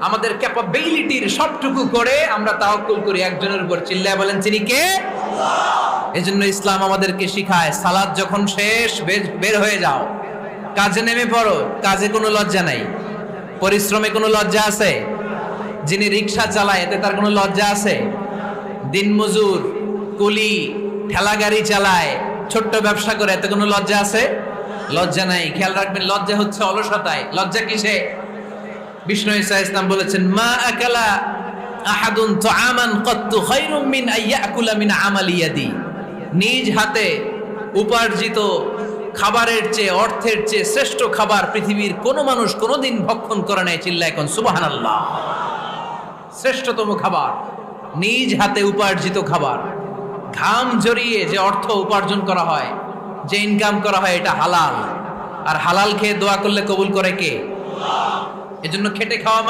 আমাদের ক্যাপাবিলিটির সবটুকু করে আমরা তাওয়াক্কুল করি একজনের উপর। চিল্লায় বলেন তিনি কে? এজন্য ইসলাম আমাদেরকে শিখায় সালাত যখন শেষ বের হয়ে যাও, কাজে নেমে পড়ো। কাজে কোনো লজ্জা নাই, পরিশ্রমে কোনো লজ্জা আছে? যিনি রিক্সা চালায় এতে তার কোনো লজ্জা আছে? দিনমজুর, কুলি, ঠেলা গাড়ি চালায়, ছোট্ট ব্যবসা করে, এতে কোনো লজ্জা আছে? লজ্জা নাই। খেয়াল রাখবেন, লজ্জা হচ্ছে অলসতায়। লজ্জা কিসে? বিষ্ণু ঈসা ইসলাম বলেছেন, মা আকালা আহাদুন তুআমান কাত্তু খায়রুম মিন আইয়াকুলা মিন আমালি ইয়াদি। নিজ হাতে উপার্জিত খাবারের চেয়ে, অর্থের চেয়ে শ্রেষ্ঠ খাবার পৃথিবীর কোন মানুষ কোনোদিন ভক্ষণ করে নাই। চিল্লায় এখন সুবহানাল্লাহ। শ্রেষ্ঠতম খাবার নিজ হাতে উপার্জিত খাবার। ঘাম ঝরিয়ে যে অর্থ উপার্জন করা হয়, যে ইনকাম করা হয়, এটা হালাল। আর হালাল খেয়ে দোয়া করলে কবুল করে কে? এজন্য খেটে খাওয়া